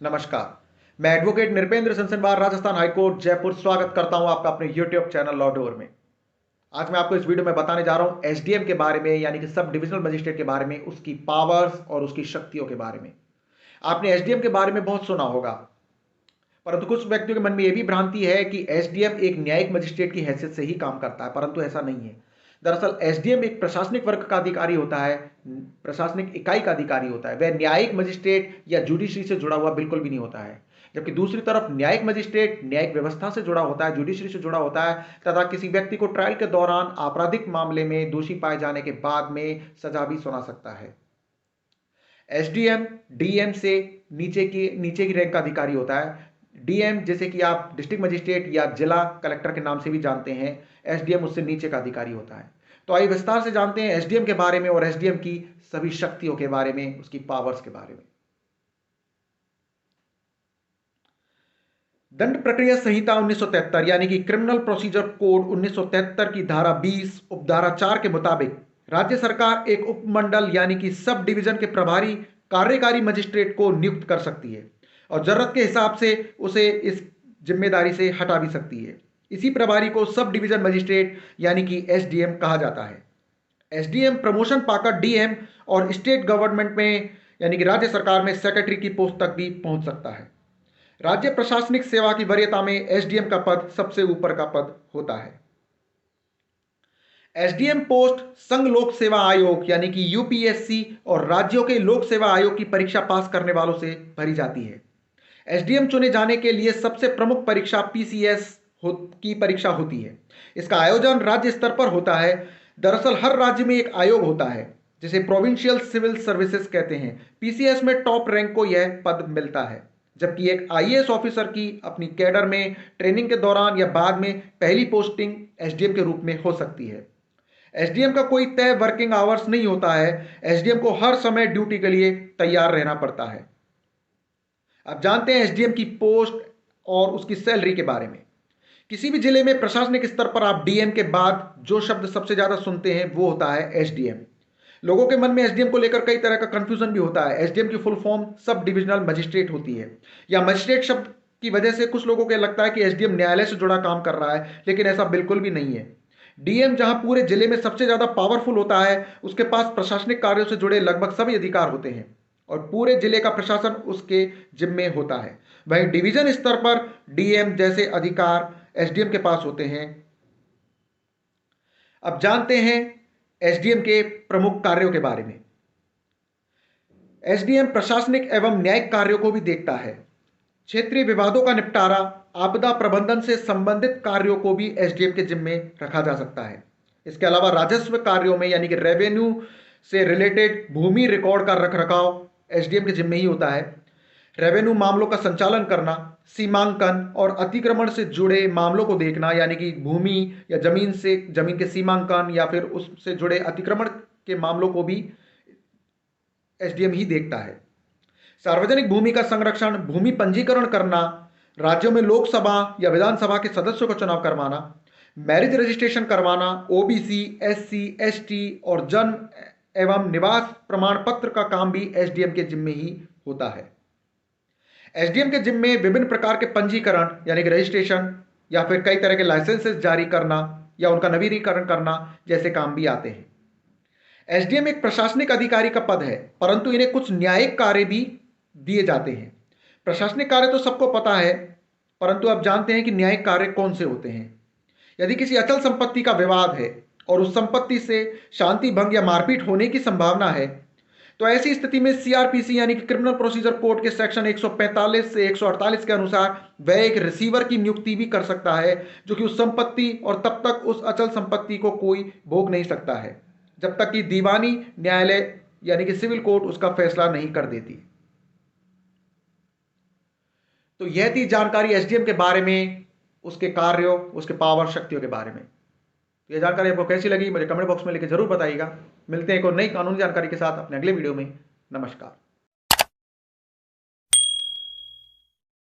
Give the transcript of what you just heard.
नमस्कार। मैं advocate Nripendra सनसनवार, Rajasthan high court Jaipur स्वागत करता हूं आपका अपने यूट्यूब चैनल लॉ डोर में। आज मैं आपको इस वीडियो में बताने जा रहा हूं एसडीएम के बारे में, यानी कि सब डिविजनल मजिस्ट्रेट के बारे में, उसकी पावर्स और उसकी शक्तियों के बारे में। आपने एसडीएम के बारे में बहुत सुना होगा, परंतु कुछ व्यक्तियों के मन में यह भी भ्रांति है कि एसडीएम एक न्यायिक मजिस्ट्रेट की हैसियत से ही काम करता है, परंतु ऐसा नहीं है। दरअसल एसडीएम एक प्रशासनिक वर्ग का अधिकारी होता है, प्रशासनिक इकाई का अधिकारी होता है। वह न्यायिक मजिस्ट्रेट या जुडिशरी से जुड़ा हुआ बिल्कुल भी नहीं होता है। जबकि दूसरी तरफ न्यायिक मजिस्ट्रेट न्यायिक व्यवस्था से जुड़ा होता है, जुडिशरी से जुड़ा होता है, तथा किसी व्यक्ति को ट्रायल के दौरान आपराधिक मामले में दोषी पाए जाने के बाद में सजा भी सुना सकता है। एसडीएम डीएम से नीचे की रैंक का अधिकारी होता है। डीएम जैसे कि आप डिस्ट्रिक्ट मजिस्ट्रेट या जिला कलेक्टर के नाम से भी जानते हैं, एसडीएम उससे नीचे का अधिकारी होता है। तो आइए विस्तार से जानते हैं एसडीएम के बारे में और एसडीएम की सभी शक्तियों के बारे में, उसकी पावर्स के बारे में। दंड प्रक्रिया संहिता 1973 यानी कि क्रिमिनल प्रोसीजर कोड 1973 की धारा 20 उपधारा 4 के मुताबिक राज्य सरकार एक उपमंडल यानी कि सब डिवीजन के प्रभारी कार्यकारी मजिस्ट्रेट को नियुक्त कर सकती है और जरूरत के हिसाब से उसे इस जिम्मेदारी से हटा भी सकती है। इसी प्रभारी को सब डिवीजन मजिस्ट्रेट यानी कि एसडीएम कहा जाता है। एसडीएम प्रमोशन पाकर डीएम और स्टेट गवर्नमेंट में यानी कि राज्य सरकार में सेक्रेटरी की पोस्ट तक भी पहुंच सकता है। राज्य प्रशासनिक सेवा की वरीयता में एसडीएम का पद सबसे ऊपर का पद होता है। एसडीएम पोस्ट संघ लोक सेवा आयोग यानी कि यूपीएससी और राज्यों के लोक सेवा आयोग की परीक्षा पास करने वालों से भरी जाती है। एसडीएम चुने जाने के लिए सबसे प्रमुख परीक्षा पीसीएस की परीक्षा होती है। इसका आयोजन राज्य स्तर पर होता है। दरअसल हर राज्य में एक आयोग होता है जिसे प्रोविंशियल सिविल सर्विसेज कहते हैं। पीसीएस में टॉप रैंक को यह पद मिलता है, जबकि एक आईएएस ऑफिसर की अपनी कैडर में ट्रेनिंग के दौरान या बाद में पहली पोस्टिंग एसडीएम के रूप में हो सकती है। एसडीएम का कोई तय वर्किंग आवर्स नहीं होता है। एसडीएम को हर समय ड्यूटी के लिए तैयार रहना पड़ता है। अब जानते हैं एसडीएम की पोस्ट और उसकी सैलरी के बारे में। किसी भी जिले में प्रशासनिक स्तर पर आप डीएम के बाद जो शब्द सबसे ज्यादा सुनते हैं वो होता है एसडीएम। लोगों के मन में एसडीएम को लेकर कई तरह का कंफ्यूजन भी होता है। एसडीएम की full form sub divisional magistrate होती है, या मजिस्ट्रेट शब्द की वजह से कुछ लोगों को लगता है कि एसडीएम न्यायालय से जुड़ा काम कर रहा है, लेकिन ऐसा बिल्कुल भी नहीं है। डीएम जहां पूरे जिले में सबसे ज्यादा पावरफुल होता है, उसके पास प्रशासनिक कार्यों से जुड़े लगभग सभी अधिकार होते हैं और पूरे जिले का प्रशासन उसके जिम्मे होता है। वहीं डिवीजन स्तर पर डीएम जैसे अधिकार एसडीएम के पास होते हैं। अब जानते हैं एसडीएम के प्रमुख कार्यों के बारे में। एसडीएम प्रशासनिक एवं न्यायिक कार्यों को भी देखता है। क्षेत्रीय विवादों का निपटारा, आपदा प्रबंधन से संबंधित कार्यों को भी एसडीएम के जिम्मे रखा जा सकता है। इसके अलावा राजस्व कार्यों में यानी कि रेवेन्यू से रिलेटेड भूमि रिकॉर्ड का रखरखाव एसडीएम के जिम्मे ही होता है। रेवेन्यू मामलों का संचालन करना, सीमांकन और अतिक्रमण से जुड़े मामलों को देखना, यानी कि भूमि या जमीन के सीमांकन या फिर उससे जुड़े अतिक्रमण के मामलों को भी एसडीएम ही देखता है। सार्वजनिक भूमि का संरक्षण, भूमि पंजीकरण करना, राज्यों में लोकसभा या विधानसभा के सदस्यों का चुनाव करवाना, मैरिज रजिस्ट्रेशन करवाना, ओबीसी, एससी, एसटी और जन्म एवं निवास प्रमाण पत्र का काम भी एसडीएम के जिम्मे ही होता है। एसडीएम के जिम्मे विभिन्न प्रकार के पंजीकरण यानी कि रजिस्ट्रेशन या फिर कई तरह के लाइसेंसेस जारी करना या उनका नवीनीकरण करना जैसे काम भी आते हैं। एसडीएम एक प्रशासनिक अधिकारी का पद है, परंतु इन्हें कुछ न्यायिक कार्य भी दिए जाते हैं। प्रशासनिक कार्य तो सबको पता है, परंतु अब जानते हैं कि न्यायिक कार्य कौन से होते हैं। यदि किसी अचल संपत्ति का विवाद है और उस संपत्ति से शांति भंग या मारपीट होने की संभावना है, तो ऐसी स्थिति में सीआरपीसी यानी कि क्रिमिनल प्रोसीजर कोड के सेक्शन 145 से 148 के अनुसार वह एक रिसीवर की नियुक्ति भी कर सकता है, जो कि उस संपत्ति और तब तक उस अचल संपत्ति को कोई भोग नहीं सकता है जब तक कि दीवानी न्यायालय यानी कि सिविल कोर्ट उसका फैसला नहीं कर देती। तो यह थी जानकारी एसडीएम के बारे में, उसके कार्यों, उसके पावर, शक्तियों के बारे में। यह जानकारी आपको कैसी लगी मुझे कमेंट बॉक्स में लिखकर जरूर बताइएगा। मिलते हैं एक और नई कानूनी जानकारी के साथ अपने अगले वीडियो में। नमस्कार।